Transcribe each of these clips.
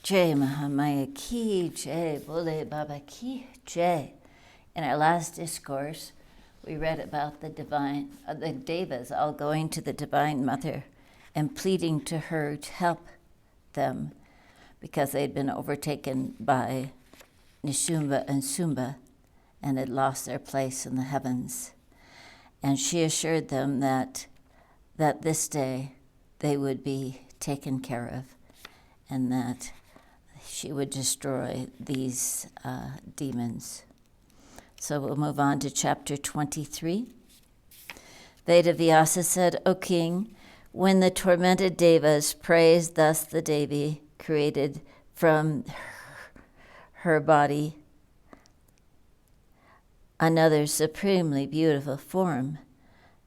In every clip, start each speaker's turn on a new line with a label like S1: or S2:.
S1: Jai Mahamaya Ki Jai, Bole Baba Ki Jai. In our last discourse, we read about the Devas all going to the Divine Mother and pleading to her to help them because they'd been overtaken by Nishumba and Sumba and had lost their place in the heavens. And she assured them that this day they would be taken care of and that she would destroy these demons. So we'll move on to chapter 23. Vedavyasa said, O king, when the tormented devas praised thus the Devi, created from her body another supremely beautiful form,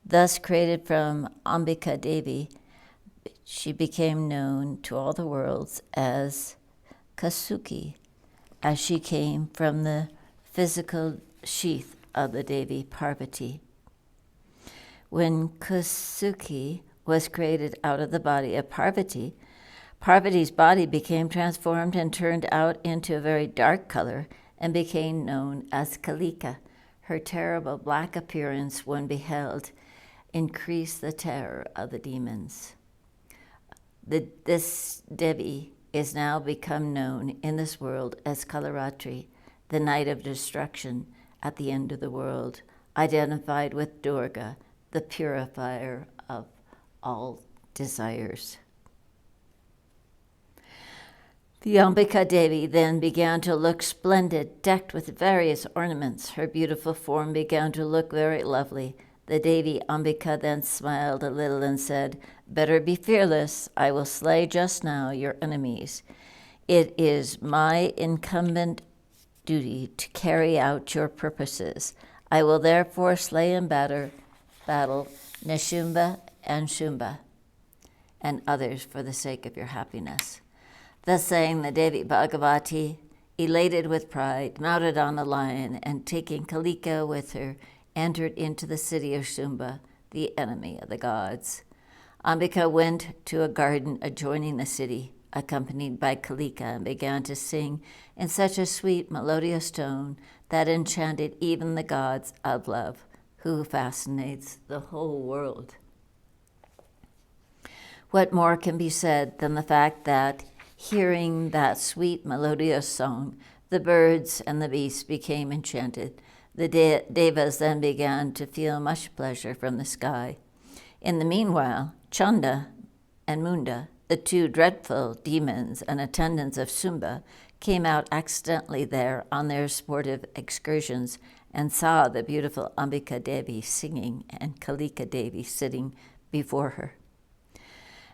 S1: thus created from Ambika Devi, she became known to all the worlds as Kasuki, as she came from the physical sheath of the Devi Parvati. When Kasuki was created out of the body of Parvati, Parvati's body became transformed and turned out into a very dark color and became known as Kalika. Her terrible black appearance, when beheld, increased the terror of the demons. This Devi is now become known in this world as Kalaratri, the night of destruction at the end of the world, identified with Durga, the purifier of all desires. The Ambika Devi then began to look splendid, decked with various ornaments. Her beautiful form began to look very lovely. The Devi Ambika then smiled a little and said, Better be fearless. I will slay just now your enemies. It is my incumbent duty to carry out your purposes. I will therefore slay in battle Nishumba and Sumba and others for the sake of your happiness. Thus saying, the Devi Bhagavati, elated with pride, mounted on a lion, and taking Kalika with her, entered into the city of Sumba, the enemy of the gods. Ambika went to a garden adjoining the city, accompanied by Kalika, and began to sing in such a sweet, melodious tone that enchanted even the gods of love, who fascinates the whole world. What more can be said than the fact that, hearing that sweet, melodious song, the birds and the beasts became enchanted. The Devas then began to feel much pleasure from the sky. In the meanwhile, Chanda and Munda, the two dreadful demons and attendants of Sumba, came out accidentally there on their sportive excursions and saw the beautiful Ambika Devi singing and Kalika Devi sitting before her.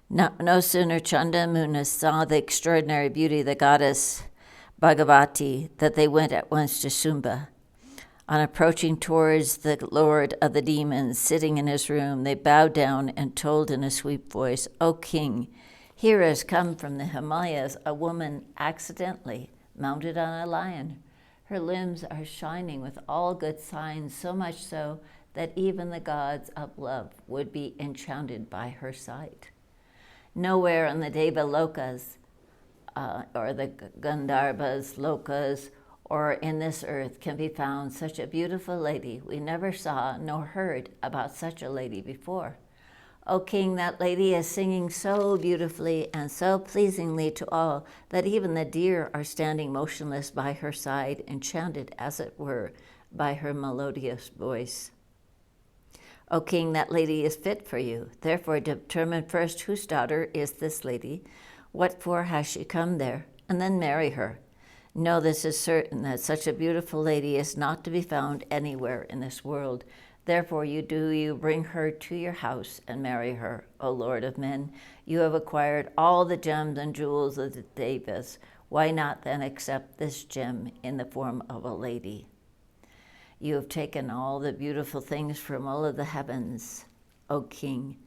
S1: No sooner Chanda and Munda saw the extraordinary beauty of the goddess Bhagavati that they went at once to Sumba. On approaching towards the lord of the demons sitting in his room, they bowed down and told in a sweet voice, O king, here has come from the Himalayas a woman accidentally mounted on a lion. Her limbs are shining with all good signs, so much so that even the gods of love would be enchanted by her sight. Nowhere in the Deva Lokas, or the Gandharvas, Lokas, or in this earth can be found such a beautiful lady. We never saw nor heard about such a lady before. O king, that lady is singing so beautifully and so pleasingly to all that even the deer are standing motionless by her side, enchanted, as it were, by her melodious voice. O king, that lady is fit for you. Therefore determine first whose daughter is this lady, what for has she come there, and then marry her. Know this is certain, that such a beautiful lady is not to be found anywhere in this world. Therefore you bring her to your house and marry her, O Lord of men. You have acquired all the gems and jewels of the Devas. Why not then accept this gem in the form of a lady? You have taken all the beautiful things from all of the heavens, O king.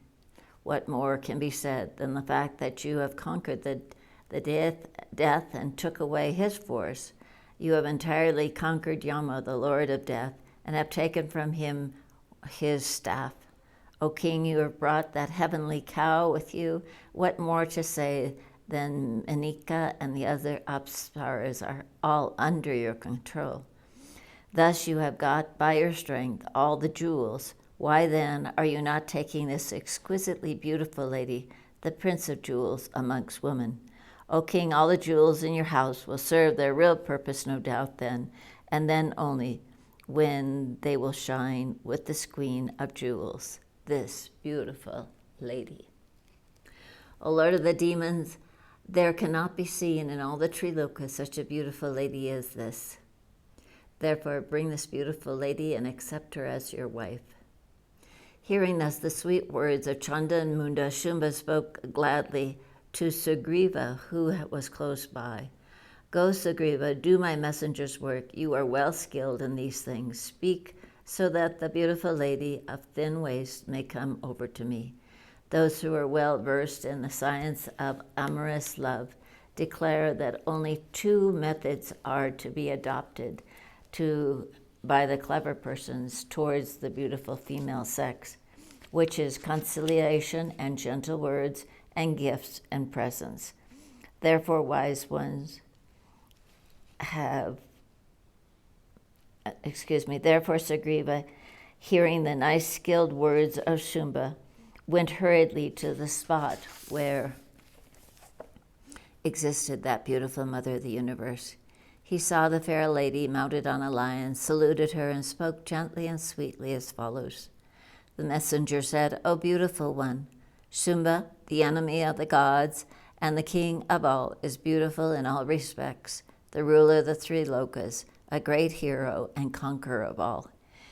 S1: What more can be said than the fact that you have conquered the death and took away his force? You have entirely conquered Yama, the Lord of Death, and have taken from him his staff. O king, you have brought that heavenly cow with you. What more to say then Manika and the other apsaras are all under your control. Thus you have got by your strength all the jewels. Why then are you not taking this exquisitely beautiful lady, the prince of jewels amongst women? O king, all the jewels in your house will serve their real purpose, no doubt, then, and then only, when they will shine with this queen of jewels, this beautiful lady. O Lord of the demons, there cannot be seen in all the Trilokas such a beautiful lady as this. Therefore bring this beautiful lady and accept her as your wife. Hearing thus the sweet words of Chanda and Munda, Sumba spoke gladly to Sugriva, who was close by. Go, Sugriva, do my messenger's work. You are well skilled in these things. Speak so that the beautiful lady of thin waist may come over to me. Those who are well versed in the science of amorous love declare that only two methods are to be adopted by the clever persons towards the beautiful female sex, which is conciliation and gentle words and gifts and presents. Therefore, wise ones therefore Sugriva, hearing the nice skilled words of Sumba, went hurriedly to the spot where existed that beautiful mother of the universe. He saw the fair lady mounted on a lion, saluted her, and spoke gently and sweetly as follows. The messenger said, O beautiful one, Sumba, the enemy of the gods and the king of all, is beautiful in all respects, the ruler of the three lokas, a great hero and conqueror of all.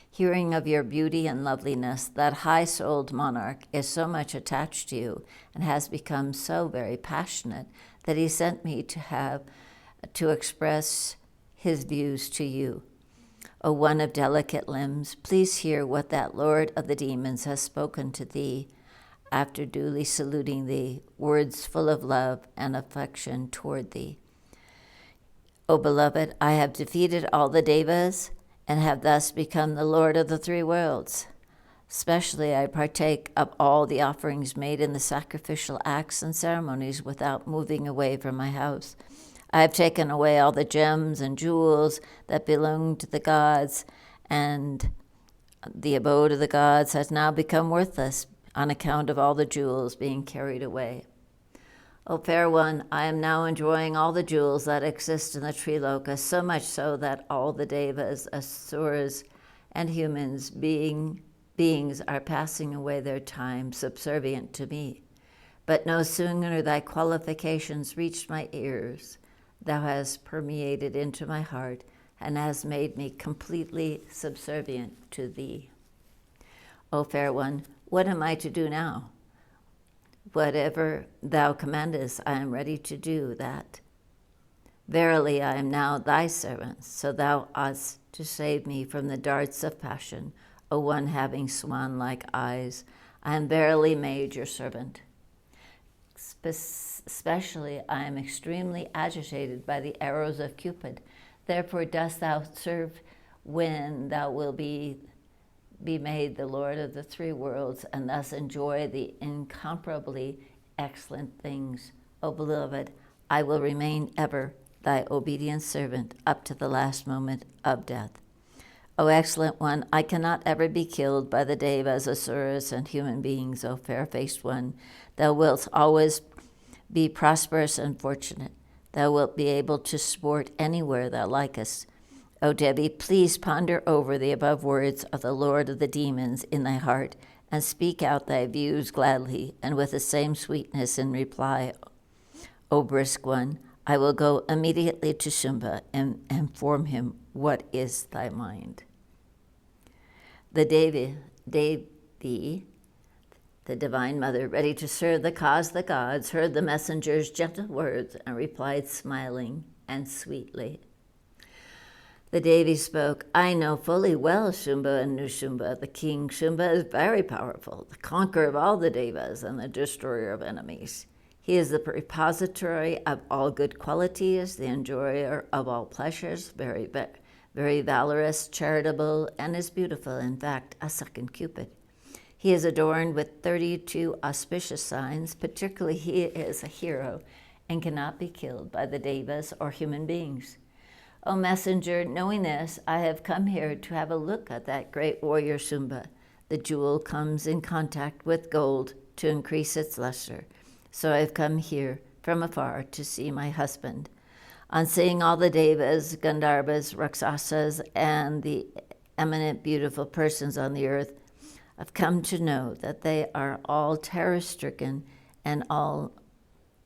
S1: Hearing of your beauty and loveliness, that high-souled monarch is so much attached to you and has become so very passionate that he sent me to express his views to you. O one of delicate limbs, please hear what that lord of the demons has spoken to thee, after duly saluting thee, words full of love and affection toward thee. O beloved, I have defeated all the Devas and have thus become the lord of the three worlds. Especially I partake of all the offerings made in the sacrificial acts and ceremonies without moving away from my house. I have taken away all the gems and jewels that belong to the gods, and the abode of the gods has now become worthless on account of all the jewels being carried away. O fair one, I am now enjoying all the jewels that exist in the Triloka, so much so that all the Devas, Asuras, and humans beings are passing away their time subservient to me. But no sooner thy qualifications reached my ears, thou hast permeated into my heart and hast made me completely subservient to thee. O fair one, what am I to do now? Whatever thou commandest, I am ready to do that. Verily, I am now thy servant, so thou oughtest to save me from the darts of passion, O one having swan-like eyes. I am verily made your servant. Especially, I am extremely agitated by the arrows of Cupid. Therefore dost thou serve when thou wilt be made the Lord of the three worlds, and thus enjoy the incomparably excellent things. O beloved, I will remain ever thy obedient servant up to the last moment of death. O excellent one, I cannot ever be killed by the Devas, Asuras, and human beings, O fair-faced one. Thou wilt always be prosperous and fortunate. Thou wilt be able to sport anywhere thou likest. O Devi, please ponder over the above words of the Lord of the demons in thy heart, and speak out thy views gladly and with the same sweetness in reply. O brisk one, I will go immediately to Sumba and inform him what is thy mind. The Devi, the Divine Mother, ready to serve the cause of the gods, heard the messenger's gentle words and replied smiling and sweetly. The Devi spoke, I know fully well Sumba and Nushumba. The king Sumba is very powerful, the conqueror of all the Devas and the destroyer of enemies. He is the repository of all good qualities, the enjoyer of all pleasures, very valorous, charitable, and is beautiful, in fact, a second Cupid. He is adorned with 32 auspicious signs, particularly he is a hero and cannot be killed by the Devas or human beings. O messenger, knowing this, I have come here to have a look at that great warrior Sumba. The jewel comes in contact with gold to increase its luster. So I have come here from afar to see my husband. On seeing all the Devas, Gandharvas, Rakshasas, and the eminent beautiful persons on the earth, I've come to know that they are all terror-stricken and all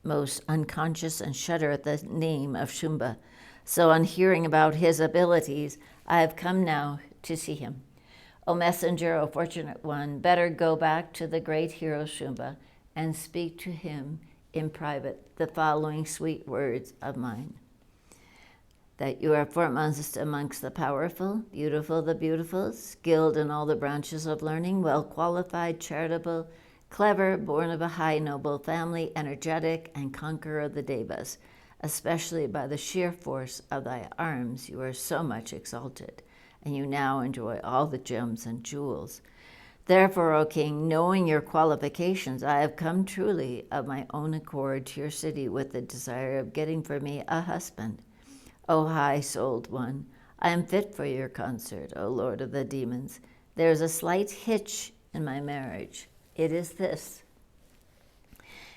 S1: most unconscious and shudder at the name of Sumba. So on hearing about his abilities, I have come now to see him. O messenger, O fortunate one, better go back to the great hero Sumba and speak to him in private the following sweet words of mine. That you are foremost amongst the powerful, beautiful the beautiful, skilled in all the branches of learning, well qualified, charitable, clever, born of a high noble family, energetic, and conqueror of the Devas. Especially by the sheer force of thy arms, you are so much exalted, and you now enjoy all the gems and jewels. Therefore, O king, knowing your qualifications, I have come truly of my own accord to your city with the desire of getting for me a husband. O high-souled one, I am fit for your consort, O lord of the demons. There is a slight hitch in my marriage. It is this.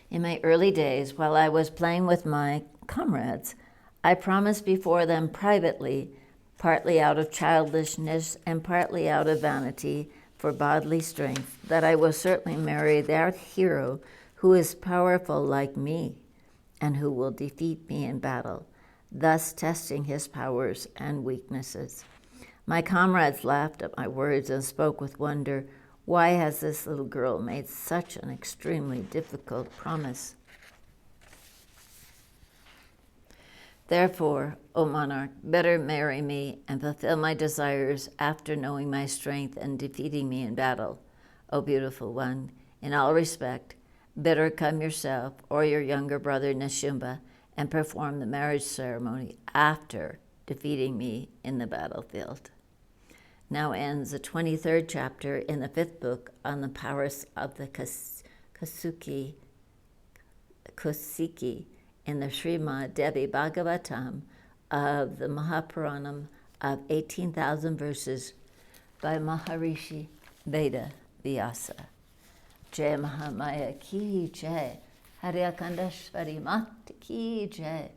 S1: In my early days, while I was playing with my comrades, I promised before them privately, partly out of childishness and partly out of vanity for bodily strength, that I will certainly marry that hero who is powerful like me and who will defeat me in battle, thus testing his powers and weaknesses. My comrades laughed at my words and spoke with wonder, why has this little girl made such an extremely difficult promise? Therefore, O monarch, better marry me and fulfill my desires after knowing my strength and defeating me in battle. O beautiful one, in all respect, better come yourself or your younger brother Nishumba and perform the marriage ceremony after defeating me in the battlefield. Now ends the 23rd chapter in the 5th book on the powers of the Kusiki in the Srimad Devi Bhagavatam of the Mahapuranam of 18,000 verses by Maharishi Veda Vyasa. Jai Mahamaya ki jai, Haryakandashvari mat ki jai,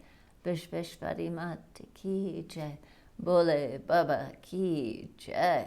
S1: Vishveshvari mat ki jai, Bole Baba ki jai.